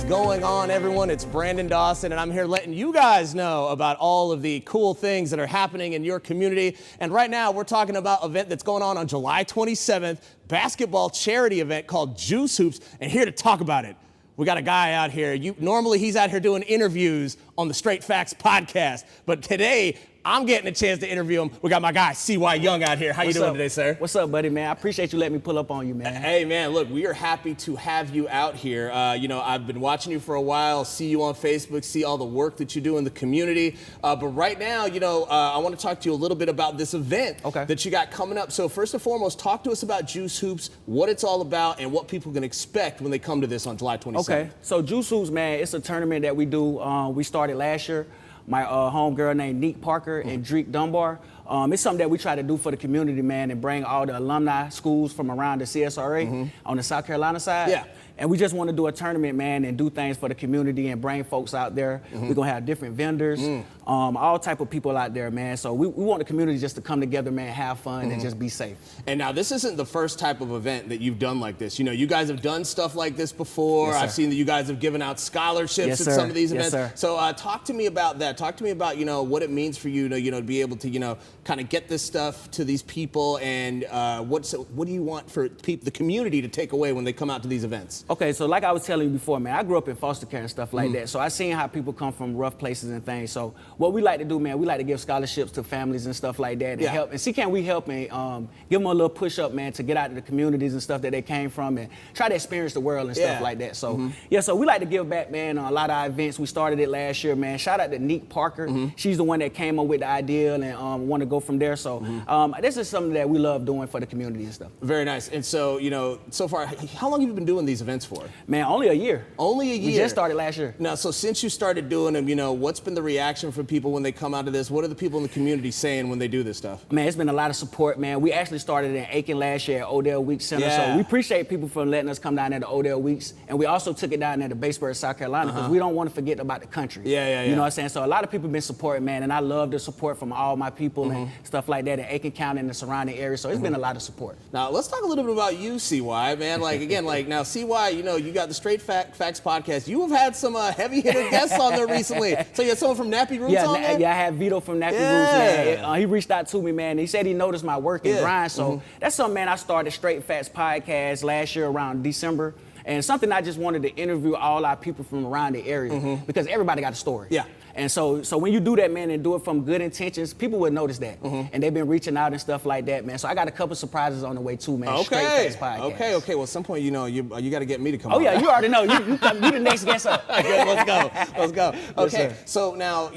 is going on, everyone? It's Brandon Dawson, and I'm here letting you guys know about all of the cool things that are happening in your community. And right now, we're talking about an event that's going on July 27th, basketball charity event called Juice Hoops. And here to talk about it, we got a guy out here. Normally, he's out here doing interviews on the Straight Facts podcast, but today, I'm getting a chance to interview him. We got my guy, C.Y. Young, out here. How you doing today, sir? What's up, buddy, man? I appreciate you letting me pull up on you, man. Hey, man, look, we are happy to have you out here. I've been watching you for a while, see you on Facebook, see all the work that you do in the community. But right now, I want to talk to you a little bit about this event that you got coming up. So first and foremost, talk to us about Juice Hoops, what it's all about, and what people can expect when they come to this on July 27th. Okay, so Juice Hoops, man, it's a tournament that we do. We started last year. My homegirl named Neek Parker and Dreek Dunbar. It's something that we try to do for the community, man, and bring all the alumni schools from around the CSRA on the South Carolina side. Yeah. And we just want to do a tournament, man, and do things for the community and bring folks out there. We're going to have different vendors, all type of people out there, man. So we want the community just to come together, man, have fun, and just be safe. And now this isn't the first type of event that you've done like this. You guys have done stuff like this before. Yes, I've seen that you guys have given out scholarships at some of these events. Yes, sir. So talk to me about that. Talk to me about, what it means for you to, be able to, kind of get this stuff to these people, and what do you want for the community to take away when they come out to these events? Okay, so like I was telling you before, man, I grew up in foster care and stuff like that. So I seen how people come from rough places and things. So what we like to do, man, we like to give scholarships to families and stuff like that and help. And see, can we help and give them a little push up, man, to get out to the communities and stuff that they came from and try to experience the world and stuff like that. So so we like to give back, man, on a lot of our events. We started it last year, man. Shout out to Neek Parker. She's the one that came up with the idea and want to go from there. So this is something that we love doing for the community and stuff. Very nice. And so, so far, how long have you been doing these events for? Man, only a year. Only a year? We just started last year. Now, so since you started doing them, what's been the reaction from people when they come out of this? What are the people in the community saying when they do this stuff? Man, it's been a lot of support, man. We actually started in Aiken last year at Odell Weeks Center. So we appreciate people for letting us come down there to Odell Weeks. And we also took it down there to Batesburg, South Carolina, because we don't want to forget about the country. You know what I'm saying? So a lot of people have been supporting, man, and I love the support from all my people and stuff like that in Aiken County and the surrounding area. So it's been a lot of support. Now, let's talk a little bit about you, CY, man. Now, CY, you got the Straight Facts podcast. You have had some heavy hitter guests on there recently. So you had someone from Nappy Roots on there? Yeah, I had Vito from Nappy Roots, man. He reached out to me, man. He said he noticed my work and grind. So that's something, man, I started Straight Facts podcast last year around December. And something I just wanted to interview all our people from around the area because everybody got a story. Yeah. And so when you do that, man, and do it from good intentions, people would notice that. And they've been reaching out and stuff like that, man. So I got a couple surprises on the way too, man. Straight Facts podcast. Okay. Well, at some point, you got to get me to come on. Oh, yeah, you already know. You the next guest up. Okay, let's go. Okay, yes, so now,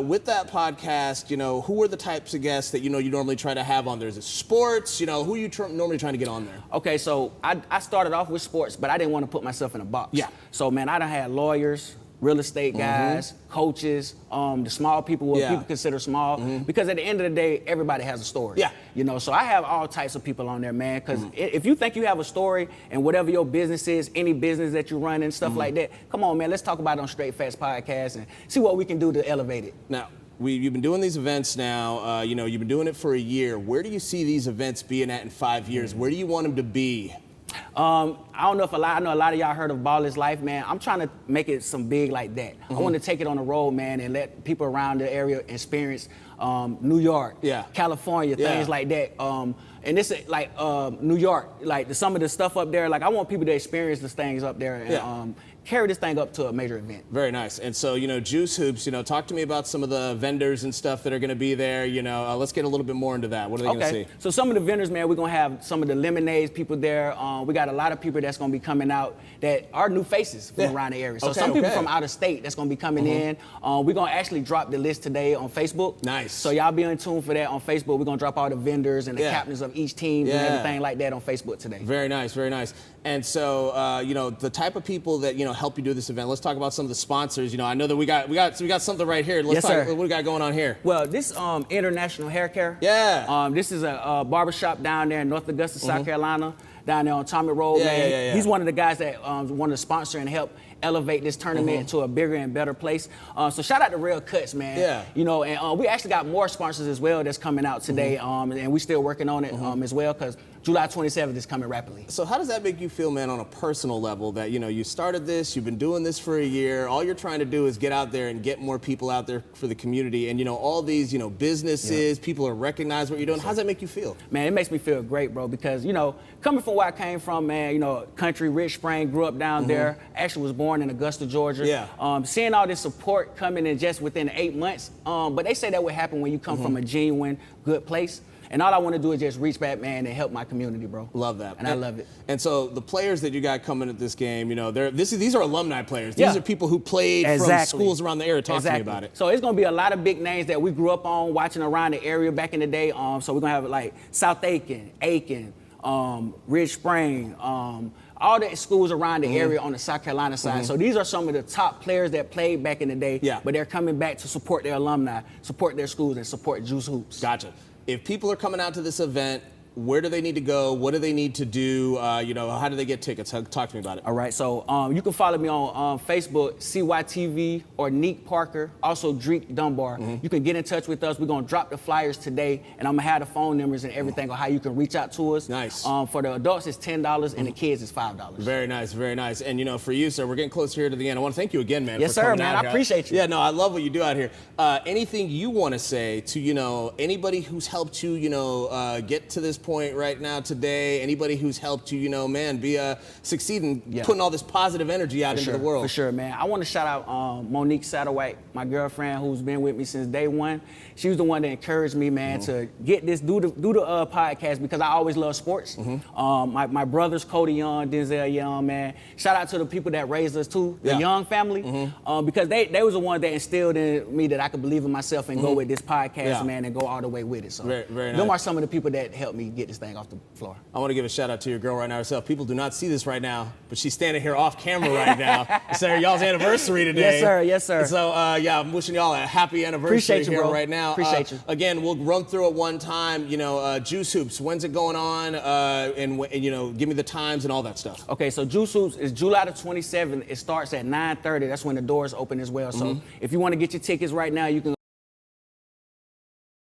with that podcast, who are the types of guests that, you normally try to have on there? Is it sports? Who are you normally trying to get on there? Okay, so I started off with sports, but I didn't want to put myself in a box. Yeah. So, man, I done had lawyers, real estate guys, coaches, the small people, what people consider small, because at the end of the day, everybody has a story. Yeah. So I have all types of people on there, man, because if you think you have a story and whatever your business is, any business that you run and stuff like that, come on, man, let's talk about it on Straight Facts podcast and see what we can do to elevate it. Now, you've been doing these events now, you've been doing it for a year. Where do you see these events being at in 5 years? Where do you want them to be? I don't know I know a lot of y'all heard of Ball is Life, man. I'm trying to make it some big like that. I want to take it on the road, man, and let people around the area experience New York, California, things like that. And this is like New York, like some of the stuff up there. Like I want people to experience these things up there and carry this thing up to a major event. Very nice. And so, Juice Hoops, talk to me about some of the vendors and stuff that are going to be there. Let's get a little bit more into that. What are they going to see? So some of the vendors, man, we're going to have some of the lemonades people there. We got a lot of people that's going to be coming out that are new faces from around the area. So some people from out of state that's going to be coming in. We're going to actually drop the list today on Facebook. Nice. So y'all be in tune for that on Facebook. We're going to drop all the vendors and the captains of each team and everything like that on Facebook today. Very nice, very nice. And so, the type of people that, help you do this event. Let's talk about some of the sponsors. I know that we got something right here. Let's talk. What we got going on here? Well, this International Hair Care. Yeah. This is a barbershop down there in North Augusta, South Carolina, down there on Tommy Road, man. He's one of the guys that wanted to sponsor and help elevate this tournament to a bigger and better place. So shout out to Real Cuts, man. Yeah. And we actually got more sponsors as well that's coming out today, and we still working on it as well, because July 27th is coming rapidly. So how does that make you feel, man, on a personal level that, you know, you started this, you've been doing this for a year, all you're trying to do is get out there and get more people out there for the community, and, you know, all these, you know, businesses, people are recognize what you're doing. How does that make you feel? Man, it makes me feel great, bro, because, you know, coming from where I came from, man, you know, country, Rich Spring, grew up down there, actually was born in Augusta, Georgia. Seeing all this support coming in just within 8 months, but they say that would happen when you come from a genuine, good place. And all I want to do is just reach back, man, and help my community, bro. Love that. And I love it. And so the players that you got coming at this game, you know, these are alumni players. These are people who played from schools around the area. Talk to me about it. So it's going to be a lot of big names that we grew up on, watching around the area back in the day. So we're going to have like South Aiken, Ridge Spring, all the schools around the area on the South Carolina side. So these are some of the top players that played back in the day, but they're coming back to support their alumni, support their schools, and support Juice Hoops. Gotcha. If people are coming out to this event, where do they need to go? What do they need to do? You know, how do they get tickets? Talk to me about it. All right, so you can follow me on Facebook, CYTV, or Neek Parker, also Dreek Dunbar. You can get in touch with us. We're going to drop the flyers today, and I'm going to have the phone numbers and everything on how you can reach out to us. Nice. For the adults, it's $10, and the kids, it's $5. Very nice, very nice. And, you know, for you, sir, we're getting close here to the end. I want to thank you again, man, yes, for coming sir, man. out I appreciate you. Yeah, no, I love what you do out here. Anything you want to say to, you know, anybody who's helped you, you know, get to this point right now today, anybody who's helped you, you know, man, be succeeding, putting all this positive energy out into the world. For sure, man. I want to shout out Monique Satterwhite, my girlfriend, who's been with me since day one. She was the one that encouraged me, man, to get this, do the podcast, because I always love sports. My brothers, Cody Young, Denzel Young, man. Shout out to the people that raised us too, the Young family, because they was the ones that instilled in me that I could believe in myself and go with this podcast, man, and go all the way with it. So very nice. Them are some of the people that helped me get this thing off the floor. I want to give a shout out to your girl right now herself. People do not see this right now, but she's standing here off camera right now. It's y'all's anniversary today. Yes, sir. Yes, sir. So, yeah, I'm wishing y'all a happy anniversary. Appreciate you, here bro. Right now. Appreciate you. Again, we'll run through it one time. You know, Juice Hoops, when's it going on? And, you know, give me the times and all that stuff. Okay, so Juice Hoops is July the 27th. It starts at 9:30. That's when the doors open as well. So if you want to get your tickets right now, you can